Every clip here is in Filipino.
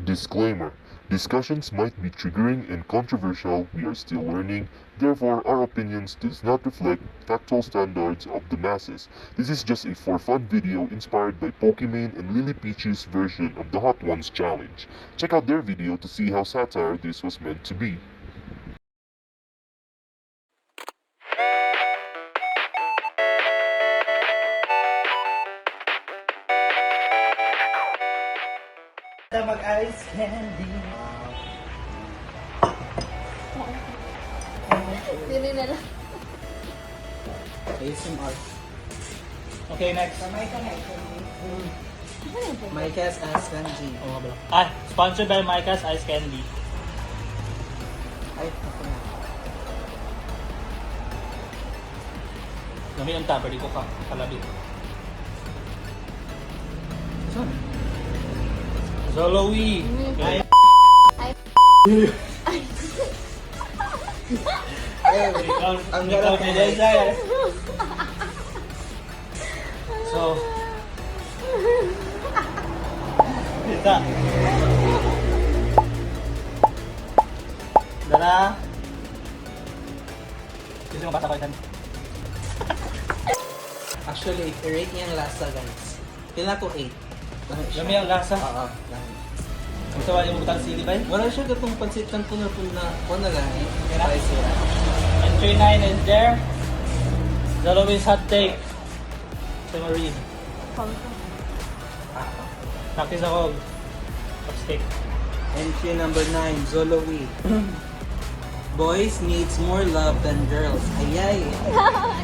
Disclaimer: discussions might be triggering and controversial. We are still learning. Therefore, our opinions does not reflect factual standards of the masses. This is just a for fun video inspired by Pokimane and Lily Peach's version of the Hot Ones challenge. Check out their video to see how satire this was meant to be. Mag-ice candy. Dili na lang. ASMR. Okay, next. Micah's Ice Candy. Oh, wala. Ah, sponsored by Micah's Ice Candy. Ay, ako na. Lami yung tapa, di ko kalabi. Saan? Zolowy! Ay, ang Ikaw garap ni ng Deza eh. So, kita. Dara. Kasi mo bata ko itan. Actually, i-rate niya ang lasa, guys. Kailan ko 8. Lami ang lasa. Oo. Gusto ba yung butang sili ba? Wala siya gatong pansit kanto na po na lang eh. Kaya? Price sila. Entry 9 is there. Zolowy's hot take. Si Maureen. Practice ako. Chopstick. Entry number 9, Zolowy. Boys needs more love than girls. Ayay.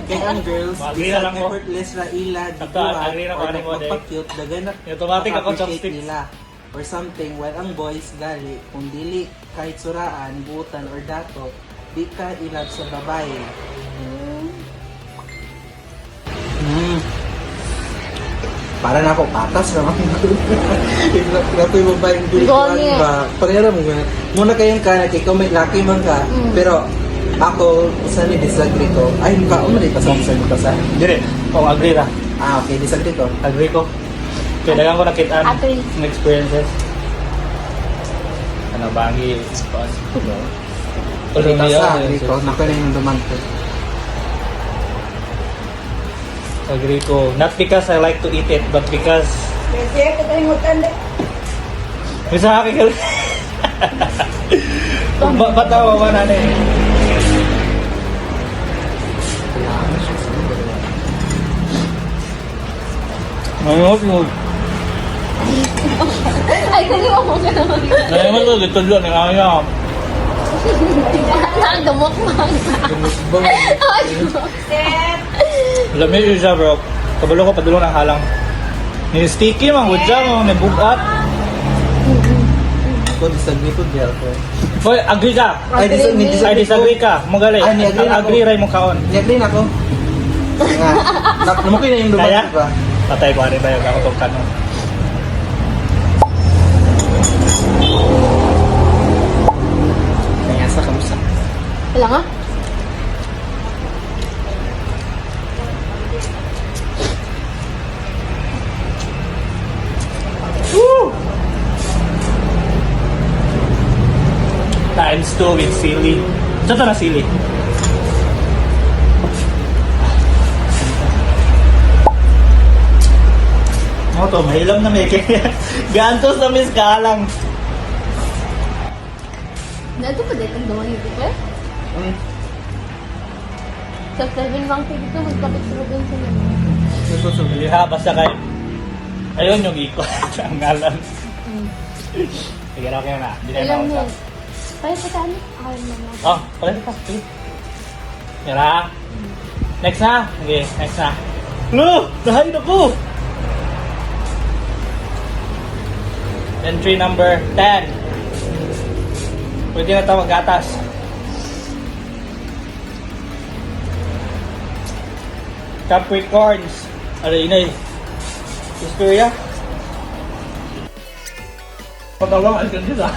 Kaya ang girls, Agree na lang ko. effortless ra ila, Sakto, diguha, agree na ko, or ano mo, Dave. magpa-cute, daganap, Automatic ako appreciate chopstick. nila. Or something, while ang boys gali, kung dili, kahit suraan, butan, or dato, di ka ilab sa babae. Para na ako patas naman. Ito yung babaeng Gone eh. ba? Parehara mo nga. Muna kayong kanak, ikaw may laki man ka. Pero ako, sa ni disagree ko. Ay, mukha mo rin pasang sa mukha sa. Dire. Oh, agree ra. Ah, okay, disagree ko. Agree ko. Kailangan ko nakitaan Agree. ng experiences. Ano, bangi. Pero sa agree ko, naku na yung duman ko. Agree ko. Not because I like to eat it, but because... Bisa akin ka ba't ako ba na eh? Mayroon mo. Ay, kaliwa mo ka naman. Mayroon mo dito doon. Nakakaya. Nagamot mo. Ay, Lamig yun siya bro. Kabalo ko padulong ng halang. Ni sticky man. Good job mo. May bugat. Ako, disagree ko, girlfriend. Boy, agree ka. Ay, Ay, disagree ka. Magaling. Ay, ni-agree na ako. Agree rin mo kaon. Ni-agree na ako. Nga, namukoy na yung duman Kaya? ko ba? Patay ko ano ba yung ako itong kanon. Kaya sa kamusta. wala nga. Times 2 with sili. Ito na sili. Ano to? Mahilam na may kaya. Gantos na may skalang. Nato pa dito ang gawa nito ka? Sa 7 bang dito, magkapit sa Robinson naman. Hindi ha, basta kayo. Ayun yung ikot. Ang ngalan. Sige na, okay na. Hindi na Alam mo. nausap. Kaya sa kano? Ay, mga. Oh, pala ka. Sige. Yara. Next na. Sige, next na. Lo! Nahain ako! Entry number 10. Pwede na tawag gatas. Capricorns. Ano yun ay? Historia? Patawang ay ganda.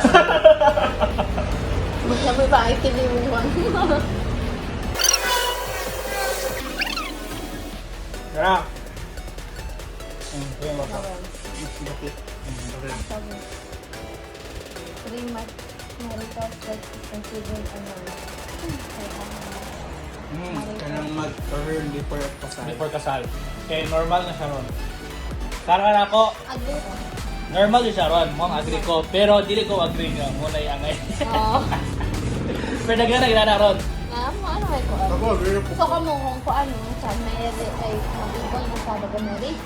Magsabi ba ay kilimuan? Tara. Marital sex is considered Kanang mag-earn before kasal. Before kasal. Kaya normal na siya ron. Karan ako, Agree. normal din siya ron. Mong agree ko. Pero dili ko agree nga. Muna yung angay. Oo. Pero nagana na ron. Ano may ko? Ako, agree po. So kamo kung ano, sa marriage ay mag-ibon na sa bago marriage.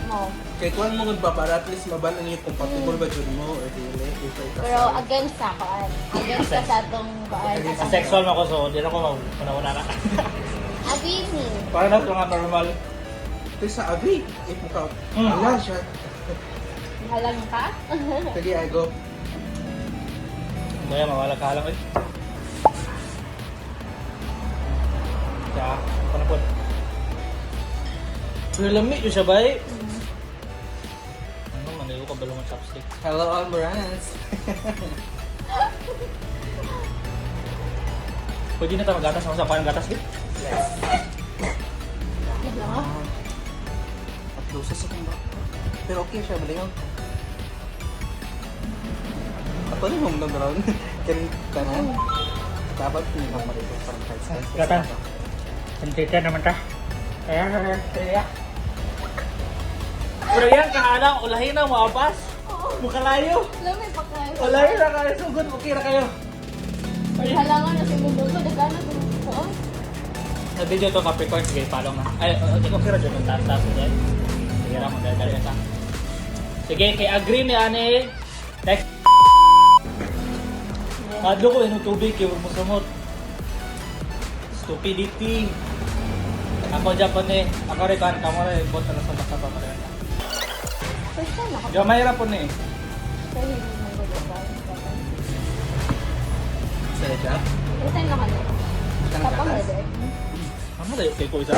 Mo. Kaya kung mo para at least mabalan niyo compatible ba dyan mo or dili before kasal. Pero against sa koan. Against ka sa atong koan. Sa sexual mo ko, so di na ko una na. Agree me. Para na ito nga normal. Ito sa agree. If mo ka, Hmm. wala siya. Halang ka? Sige, I go. Kaya mawala ka lang eh. Kaya, ano po? Pero lamig yun siya ba eh? Ano, manilo ka balong ang chopstick. Hello, Almoranas. Pwede na tayo magatas. Ano sa parang gatas eh? Yes. Yan lang ah. At lusa sa kong pero okay siya, malingaw. Ako rin mong nag-round. Kanan. Dapat hindi mo marito parang kahit sa Gata. Sentita naman ta. Kaya. Pero yan, kahalang, ulahin na, maapas. Mukalayo. Lamay pa kayo. Ulahin na kayo, sugod, okay na kayo. Halangan na si Mundo. Dagana ko. Oo. Sa video to Capricorn, sige, follow na. Ay, hindi ko kira dyan, taas-taas mo dyan. Sige lang, magdadali ka. Sige, kay agree ni Ane. Next. Madlo ko, yung tubig, yung musumot. Stupidity. Ako Japan eh. Ako rin kan, kamo rin, bot na sa baka pa rin. First time ako. Gamay ra po ni. Pero hindi mo nagagawa. Sa job. First time ako. Tapang na din. Ano tayo kay ko isa?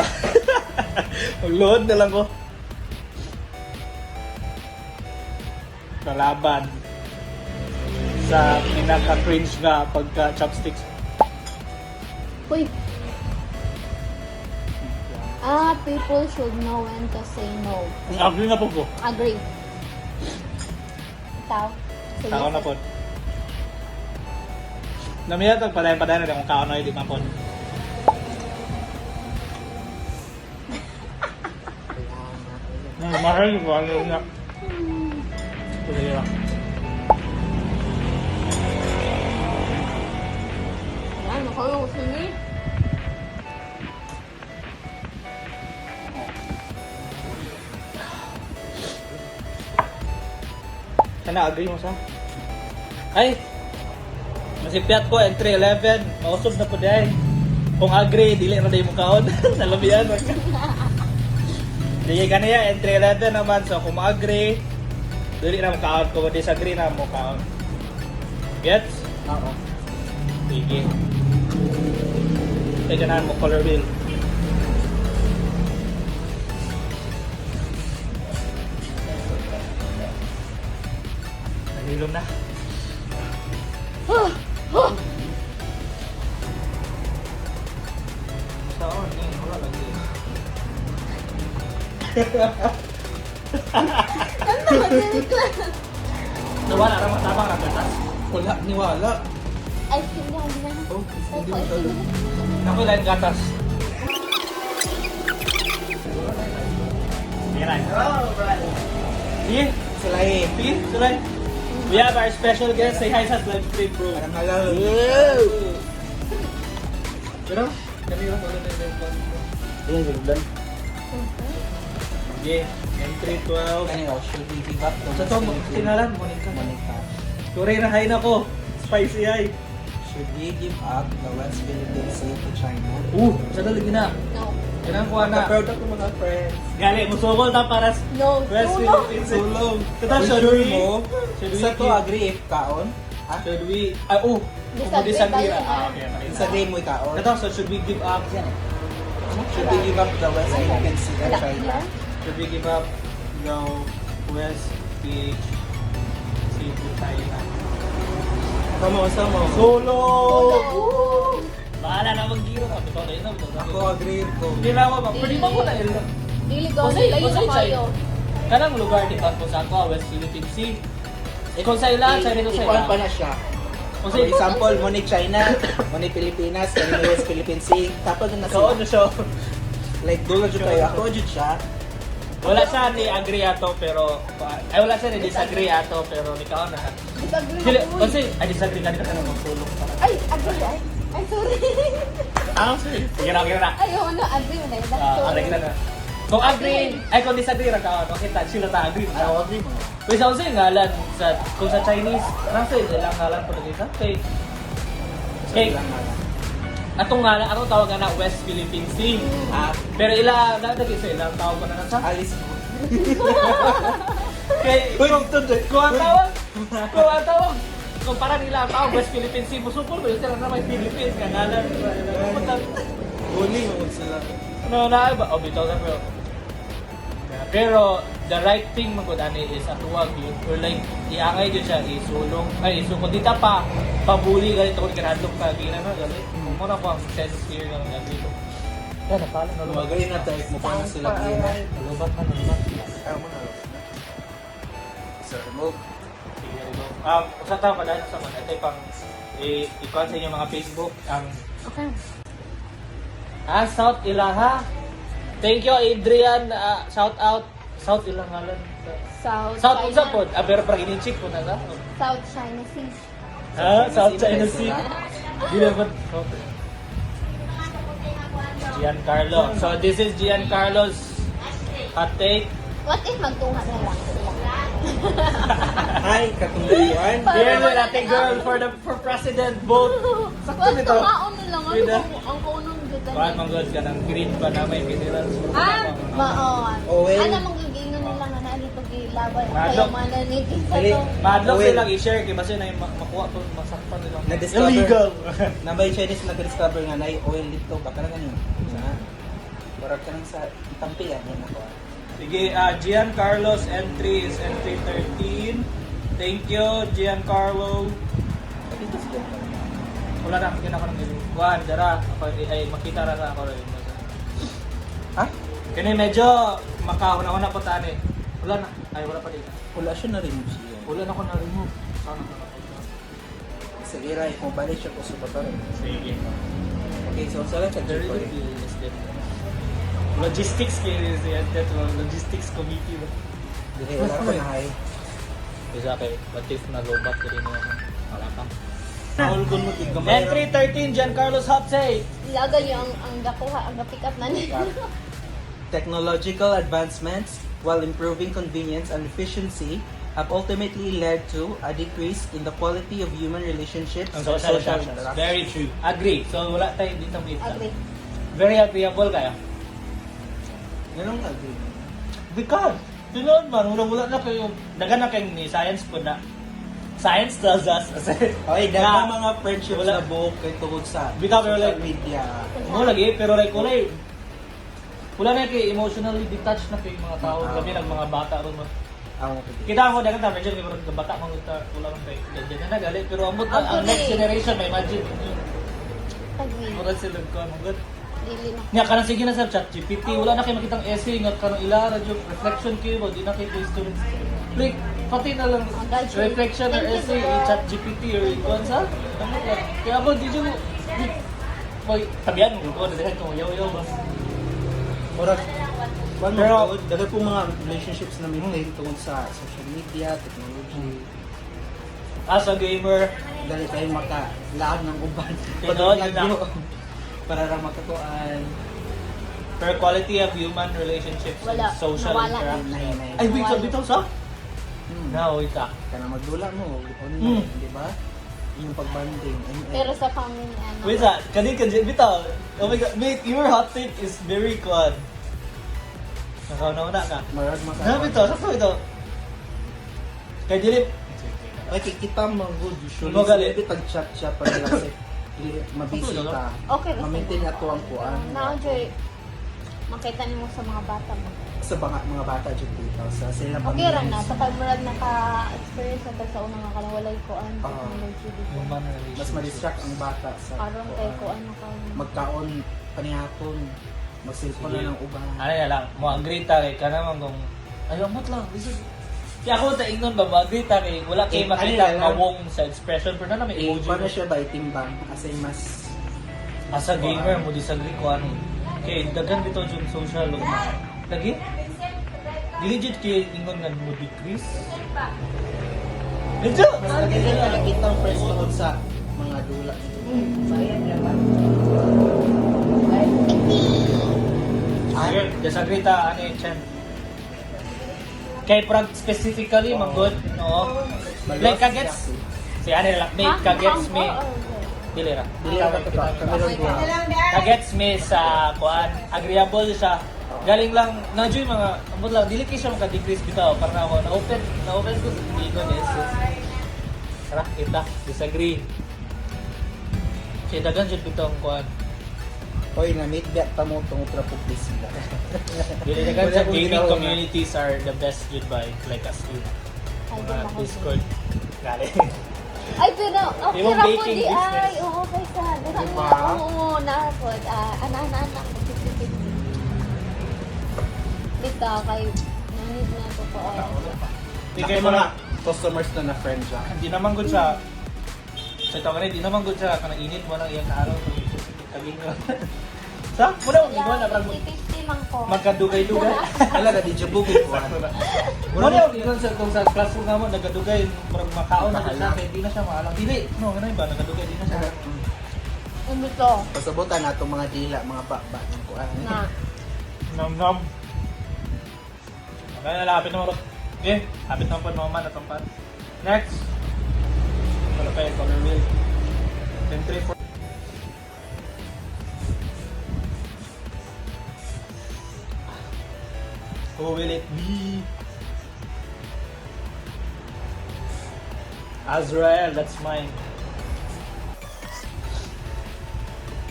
Magload na lang ko. Kalaban sa pinaka-cringe nga pagka-chopsticks. Uy. People should know when to say no. Agree na po ko. Agree. Ikaw? Sige. Tao na po. Namiyat ang padayon-padayon na kung kaon na hindi man po. Mahal ko ano na. Sige lang. Ayan, nakawin ko sini. Sana agree mo sa? Ay! Masipyat ko, entry 11. Mausog na po dahil. Kung agree, dili na tayo mukhaon. Nalabihan. Dili ka niya, entry 11 naman. So kung ma-agree, dili na mukhaon. Kung disagree na mukhaon. Gets? Oo. Sige. Tay ganahan mo color wheel. Nahilom na. Saan? Wala lagi. Nawala ra matabang ra gatas. Wala, niwala. Ice cream na, hindi na. Oh, hindi mo Ice talaga. cream. Naku lain gatas. Sige na. Sige. Selain. Sige, sulay. We have our special guest. Say hi sa live stream, bro. Parang halal. Pero, kami yung ulit na yung Ayan, gagawin. Sige, entry 12. Ano yun? Should we give up? Sa to, tinalan, Monica. Monica. Korean na hain ako. Spicy ay. Should we give up the West Philippines Sea to China? Sa dalig na. No. Kailangan ko na. Proud ako mga friends. Gali, musukol ta para sa No. West Solo. Philippines. Sulong. Kita, Are you should sure we- mo? should we Sa to give- agree if kaon? Ha? Should we... Ah, oh. Disagree Disagree. tayo, Ah, ah. okay. Sa game mo kaon? Ito, so should we give up? Should we give up the West Philippines Sea to Wala. China? Should we give up the West PH Cebu China? Sama. Solo! Solo. Bahala na mag-giro ka. Ito na ito. Ako agree ko. Hindi na ako. Pwede ba ko na ilo? Dili ko, Kusay, layo kusay, na kayo. Kanang lugar di pa ko sa ako, West Philippine Sea. Kung sa ila, Chinese sa ikuan ila. pa na siya. Kung For example, mo ni China, mo ni Pilipinas, kani mo US Philippine Sea, tapos na Kaon na siya. Like dulo jud kayo, ako jud siya. Wala siya ni agree ato pero ay wala siya ni disagree ato pero ni kaon na. Disagree Dili, ako, uy. kasi ay disagree kanina ka na magsulong para. Ay, agree ay. Ay, sorry. Sige na. Ay, ano, agree mo na yun. Arek na na. Kung agree, ay kung disagree ra kaon, okay ta sila ta agree. Ako din mo. Wait, sa unsay ngalan sa kung sa Chinese, nasa ilang ngalan po dito? Kay atong ngalan, atong tawag na West Philippine Sea. Pero ila dagdag sa ilang tawag ko na sa. Alice. Kay kung ang tawag kung para nila ang tawag West Philippine Sea, musupol ko yun sila na may Philippines ka ngalan. Huli mo sila. No, na ba? Oh, bitaw na pero the right thing magud ani is atuwag yun or like iangay gyud siya isulong ay isukod dita pa pabuli ganito kung kinadlok ka gina na gali mo na ko ang sense here ng ganito yan na pala na Magay na tayo mo pa na sila kina. lubat na naman Ayaw mo na. Sa remove. sa tao padala sa mga ito pang i-con sa inyo mga Facebook ang Okay. South Ilaha. Thank you Adrian, shout out South Ilangalan. South South China. unsa pod? Aber pra gini-check po na ta. South China Sea. South China Sea. Dili ba? Giancarlo. So this is Giancarlo's hot take. What if magtunga na lang sila? Ay, katungguan. Here with ating girl for president vote. Sakto What nito. tungaon na lang? Wait, Ano ang kunong ganda Kuhan manggod ka ng green pa na may federal. Maon. Oh, well. Ano magigingon nila nga na dito gilaban Madlok. kayo mananiti sa Dali. to. Madlock Well. silang i-share kay basta na yung makuha ko masakpan nila. Na-discover. Illegal. Nabay Chinese nag-discover nga na oil dito. Baka na ganyan. Sa Barag ka lang sa Tampi yan. Yan ako. Sige, Giancarlo's entry is entry 13. Thank you, Giancarlo. Dito sila. Wala na, kina ko ng ilo. Juan, dara. Ako, ay, makita na ako rin. Ha? Kani medyo makauna-una po tani. Wala na. Ay, wala pa dito. Wala siya na-remove siya. Wala na ko na-remove. Sana na Sa Iray, kung balik siya ko sa babae. Sige. Okay, so sa lang sa Very good. Logistics kayo siya. Logistics committee ba? Dili, wala ko na hay. Isa kay, what if na-lobat ko rin yung wala pa. Nahulgon mo tiggamay. Entry 13, Giancarlo's hot take. Ilaga yung ang gakuha, ang gapick up na nila. Technological advancements, while improving convenience and efficiency, have ultimately led to a decrease in the quality of human relationships Ang and social social interactions. interaction. Very true. Agree. So wala tayo dito may Agree. very agreeable kayo. Ganun nga, agree. Because, tinoon man, wala na kayo, dagan na kayo ni science po na. Science tells us, Okay, na- dahil mga friendships Wala. na buhok kay tungkod sa Bitaw, pero social like- media. mo lagi, pero like, wala na kayo emotionally detached na kayo mga tao, kami ng mga bata ron mo. Ang Kita mo, dagan tayo, medyo may mga bata mga wala man kayo, ganyan na nagali, pero ang next generation, may imagine, Agree. mura sila ko, ang good. Dili na. Nga kanang sige na sa chat GPT, wala na kayo makitang essay nga kanang ila radyo reflection kayo, di na kayo students. Like pati na lang Ang gadget. reflection or Thank you, essay bro. chat GPT or ikon sa. Tama lang. Kaya mo di mo boy, tabihan mo ko na dihan ko yaw ba. Murag, Pero- pero dahil po mga relationships na maintain tungkol sa social media, technology, As a gamer, dahil kayo makalaan ng uban. Tinood, yun Pag-lagyo, lang. para lang makatuan. per quality of human relationships Wala. and social Nawala. interaction. Nay. Ay, wait, sabi ito sa? Hmm. No, wait ka. Kana magdula mo online, di ba? Yung pagbanding. Pero sa family, ano. Wait sa, kanina bitaw. Oh my god, wait, your hot take is very quad. Nakauna-una ka. Marag Grabe ito, sakto ito. Kay Dilip, Ay, kikita mo good usually. Magali. Maybe pag-chat siya pag kasi mabisi ka. Okay. Ma-maintain na to ang kuan. Na-enjoy. Makita niyo mo sa mga bata mo. Sa mga bata dyan dito. Sa sila Okay ra na. Sa pagmurag naka-experience na tayo sa unang nakalawalay ko ang Ah. technology dito. mas ma-distract ang bata sa Aron kay ko ano ka. magkaon panihapon. Magsilpon Sige. na ng uban. Ano na lang, mo agree ta kay ka naman kung ayaw mo lang, lisod. Kaya ako ta ingnon ba mag-agree ta kay wala kay Eh, makita ano nga lang? wong sa expression pero na may emoji. Paano siya ba itimbang? Kasi mas... As a gamer mo disagree ko ano. Kay daghan dito yung social o lagi. Legit kay ingon nga mo decrease. Legit. Mas maganda na nakita ang first tungkol sa mga dula. Sige, disagree ta ano yung chan. Kay prag specifically magod, no. Like kagets. Si ano lang, may kagets me. Dili ra. Dili ako ito pa. Cameron Diaz. Kagets me sa kuan, agreeable siya. Galing lang na-joy mga amot lang dili kay siya maka-decrease bitaw para ako na-open ko sa Bigon is. Tara, kita disagree. Kaya dagan jud bitaw ang kuan. Hoy, na-meet back pa mo itong ultra publicity. Dili dagan Wala sa akong gaming ginawa na. communities are the best jud by like us you. Ay, Mga di ako. Discord. Galing. Ay, pero okay Yung ra po baking di business. ay. Oo, kaysa. Diba? Oo, nakapod. Anak-anak. Bita, kay nanid na ito po. Di Kaya kay mga mga customers na na-friend siya. di naman gud siya. Sa tawag di naman gud siya kanang init mo nang iyang araw kaging. Sa muna mo iwan na parang 50-50 man ko. magkadugay-dugay. Wala na, di siya bugay ko. Muna mo ingon sa kung sa classroom nga mo nagkadugay parang makaon na siya kay di na siya maalang. Dili, no, ano ba nagkadugay di na siya. Ano to? Pasabutan na itong mga dila, mga bakba ng kuhan. Na. Nam. Okay, nalapit na marot. Okay, lapit na po naman na tampan. Next. Wala pa yung color wheel. 10, 3, 4. Who will it be? Azrael, that's mine.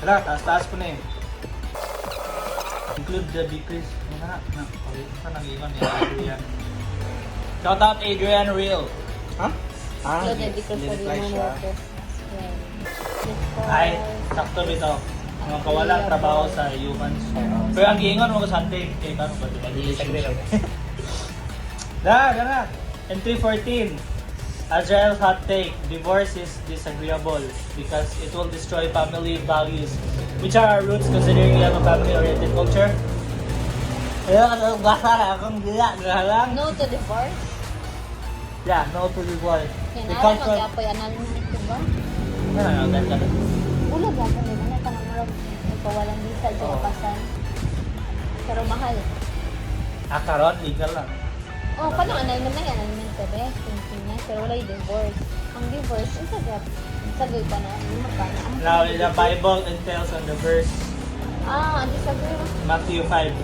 Hala, taas-taas ko na eh. Include the decrease. Ano na? Ito nang iwan ni Adrian. Shout out Adrian Real. Ha? Ah, So, the because of nireply the siya. workers. Ay, sakto bito. Mga kawalang trabaho sa humans. Pero ang giingon mo ko sa hunting. Kaya paano ba? Diba? Disagree lang. Dara. Entry 14. Agile hot take. Divorce is disagreeable because it will destroy family values. Which are our roots considering we have a family-oriented culture? Ayun, basa na akong gila. Galang. No to divorce. Yeah, no to divorce. Kaya Because na, mag-apoy analysis, diba? ano, ganda. Ulag lang kami, manay ka ng murag. Ikawalang visa, di Oo. kapasan. Pero mahal. Karon, legal lang. Oh, paano annulment na yan? Annulment ka ba? Tingin pero wala yung divorce. Ang divorce, ang sagap. Ang sagay pa na. Ang magkana. Ang Now, the Bible entails on the verse ang disagree mo. Matthew 5.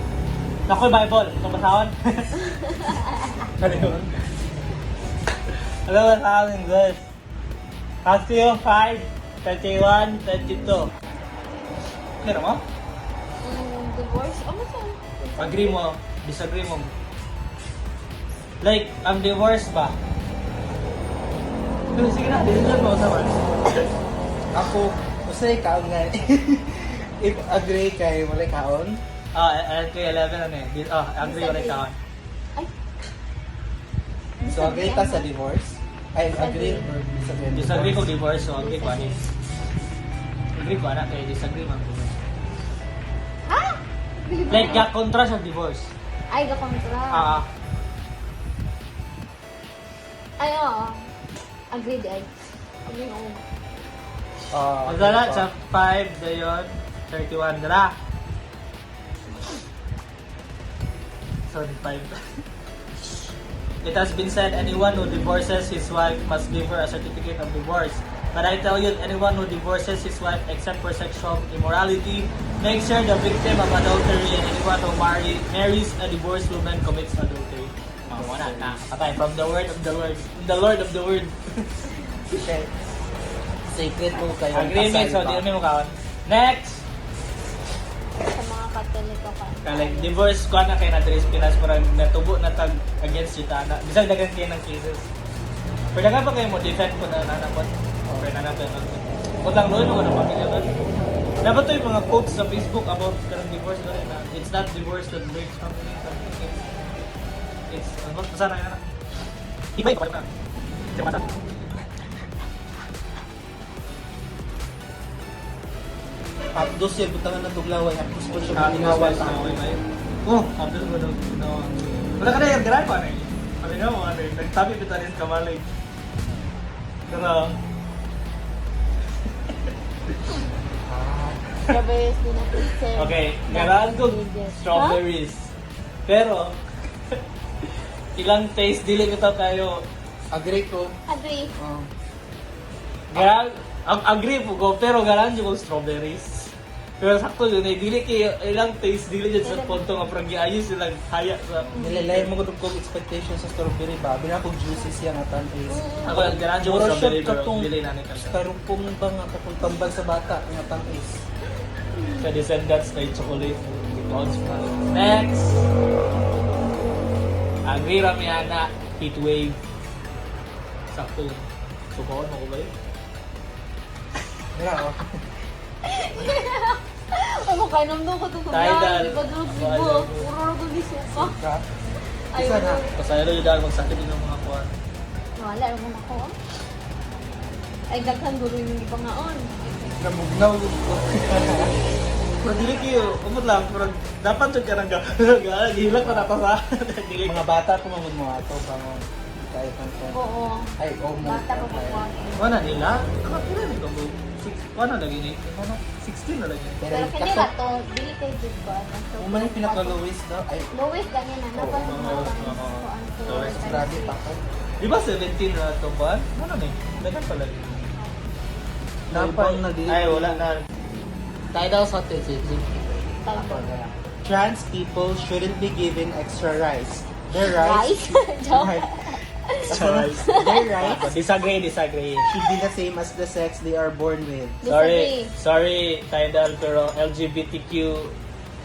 Naku, Bible. Itong basahon. Ano yun? Ano basahon in English? Matthew 5, 31, 22. Kaya mo? Divorce? Ano saan? Agree mo, disagree mo. Like, ang divorce ba? Sige na, disagree mo sa man. Ako, usay kaon nga. If agree kay wala kaon, Kay 11 ano eh. Agree wala ka. Ay. so agree ta sa divorce. Ay, agree or disagree? Disagree ko divorce, so agree ko ano. Agree ko anak, kaya disagree man ko. Ah! Like, kontra sa divorce. Ay, kakontra. Ay, oo. Agreed, ay. Agree mo. Ah, Magdala sa 5, dayon, 31, dala. Sorry, 5. It has been said anyone who divorces his wife must give her a certificate of divorce. But I tell you, anyone who divorces his wife except for sexual immorality makes her the victim of adultery, and anyone who marries a divorced woman commits adultery. Wala na. Patay from the word of the Lord. The Lord of the word. okay. Sacred mo kayo. Agreement, so di namin mukhaon. Next! Sa mga katoliko ka. Like, divorce ko na kay Nadris Pinas, parang natubo na tag against si Tana. Bisag dagan kayo ng cases. Pero dagan pa kayo mo, defend ko na nanapot. Pero nanapot. Kung lang doon, mga pamilya ba? Dapat to yung mga quotes sa Facebook about karang divorce na rin. It's not divorce that breaks family. It's, ano, basta na yan. Ibay pa na. Siya mata. Hapdos yan, butangan ng tuglaway. Hapdos po siya. Nakakawal sa away ba yun? Oh, abdul mo daw. Wala ka na yung garan pa rin. Ano nga mo, ano yun? Nagtabi kita rin kamalig. Pero, Strawberries din na preserve. okay, garan ko Ingredients. strawberries. Pero, ilang taste dili ko to kayo. Agree ko. Ha? Agree. Garan, agree po ko, pero garan ko strawberries. Pero sakto yun, dili kayo ilang taste dili dyan sa punto nga parang giayos silang haya sa... Nilalayan mo ko kong expectation sa strawberry ba? Binapog juicy siya nga tan is. Ako lang, garan ko Mura strawberry, siya pero katong dili na ni kanila. karupong ba nga katong tambal sa bata nga tan is. Sa Descendants na yung chocolate. Next! Agree rami ana, heat wave. Sakto yun. Subukan mo ko ba yun? Wala oh. Ano kayo namdo ko itong Tidal. Di ba doon Ako, sibo? ayaw ko. Puro ko di suka. Ka? Ayaw Isa na. ko. Pasaya rin yung dahil magsakit din ng mga kuwan. Wala, naman ako. Ay, daghan guro yung ipangaon. Namugnaw. Pero dili kayo, umot lang, pero dapat dyan ka nang gilak na napasa. Dili Mga bata tumamod mo ato bangon. Kahit ang Oo. Ay, oh mo. Bata pa po. Wala nila? Nakapila nito mo. Ano lagi ni? 16 na lagi. Pero Pero kanya kaso, ba to, dili kay Jud ba? umani pinaka-lowest daw. Ay, Lowest ganyan na. Napan Oo, mo oo. Lowest, grabe pa ko. Di ba 17 na ito ba? Ano ni? Dagan pala. Napang nag- Ay, wala na. Tidal sa TCG. Trans people shouldn't be given extra rice. Their rights Rice? Joke. Their rights Disagree. should be the same as the sex they are born with. Sorry, Tidal, pero LGBTQ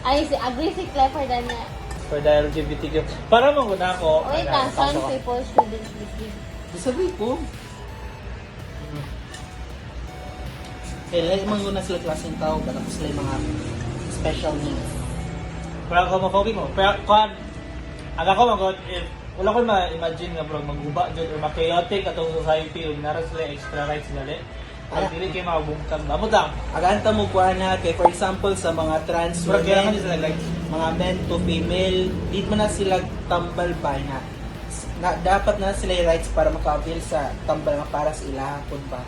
Ay, agree si Clever dan na. for the LGBTQ. Para manguna ako. Wait lang, some people shouldn't be given. Disagree ko. Kaya man na sila klaseng tao, ba tapos sila yung mga special needs. Pero ako homophobic mo. Pero kung ako magod, if wala ko ma-imagine nga bro, magguba dyan or ma-chaotic atong society o naras sila extra rights gali. Ay, dili kayo makabungkang. Amot lang. Aganta mo kuha na, kay for example, sa mga trans Pero kailangan women, din sila like, mga men to female, di mo na sila tambal ba na dapat na sila yung rights para maka-avail sa tambal nga para sa ilahapon ba.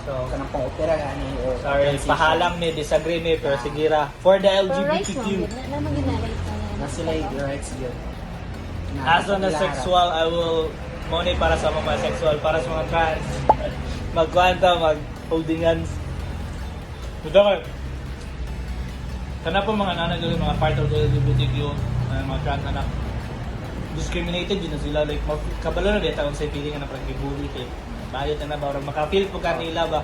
So, Kanang pang-opera gani or sorry, transition. pahalang may disagree me, pero sige ra. For the Pero rights mo, LGBTQ. naman din na rights na yan. Na sila yung rights yun. As on a sexual, I will money para sa mga sexual, para sa mga trans. Magkwanta, mag-holding hands. Ito ko. Kana po mga nanay doon, mga part of the LGBTQ, mga trans anak. Discriminated yun na sila. Like, kabalo na dito, kung sa feeling na parang gibuli kay bayot na ba, or makapil po kanila ba.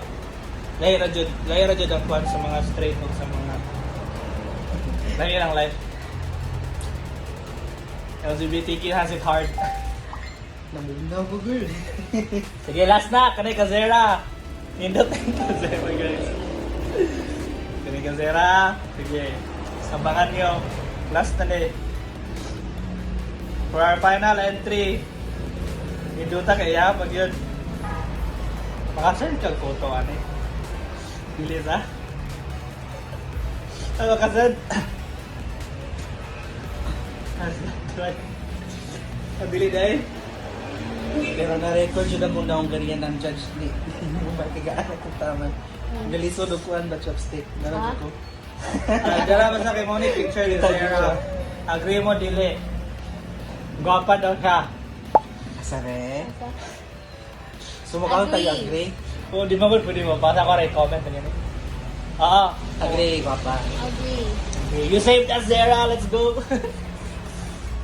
Lahira dyan ang kwan sa mga straight o sa mga lahirang life. LGBTQ has it hard. Namugnaw ko girl. Sige, last na. Kanay Kazera. Nindot ang Kazera, guys. Kanay Kazera. Sige. Sabangan nyo. Last na eh. For our final entry. Ninduta kaya pag yun. Makasend kang photo, ano eh. Bilis ha? Ano makasend? Nabili dahil. Pero na-record yun ang una kong ganyan ng judge ni. Matigaan ako tama. Galisod o kuhan ba chopstick? Naroon ko. Dala ba sa kay Monique picture ni Sarah? Agree mo dili. Gwapa daw siya. Asare. Sumukha tayo agree. Kung di mo pwede mo, basa ko rin comment na ganyan. Oo. Agree, papa. Agree. Okay, you saved us, Sarah. Let's go.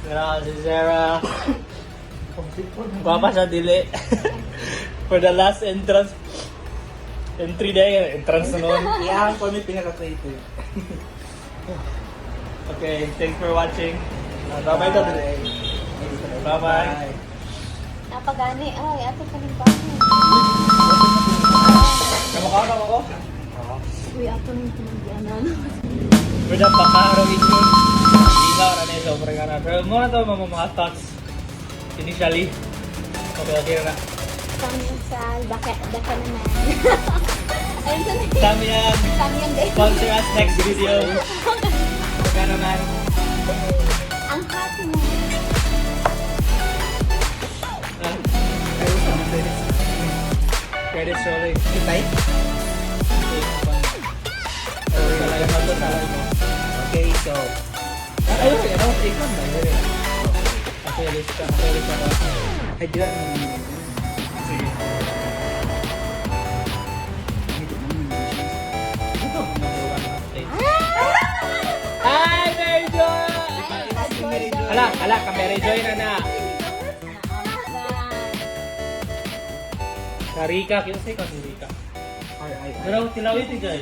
Sarah, si Sarah. Gwapa siya dili. For the last entrance. Entry day, entrance na noon. Iyahan ko may pinaka-creative. Okay, thanks for watching. Bye-bye to dili. Bye-bye. Napagani. Ay, ato pa rin pa. Kamukha ako. Uy, ato rin pinagyanan. Pero pakaraw ito. Ilaw na nito, pero muna ito mga thoughts initially. Okay na. Samyang daka naman. Ayun sa na. Samyang, Samyang guys. sponsor us next video. Baka naman. Ang happy mo. Credit rolling. Kitay? Salamat to, salamat mo. Okay, so, Ayun, ikaw na. Akilis ka ako. I didn't Sige. Ito, number one update. Ay, Mary Joy! Ala, ka Mary Joy na na. Karika, kaya sa'yo ka Karika. Pero tilawin ti Joy.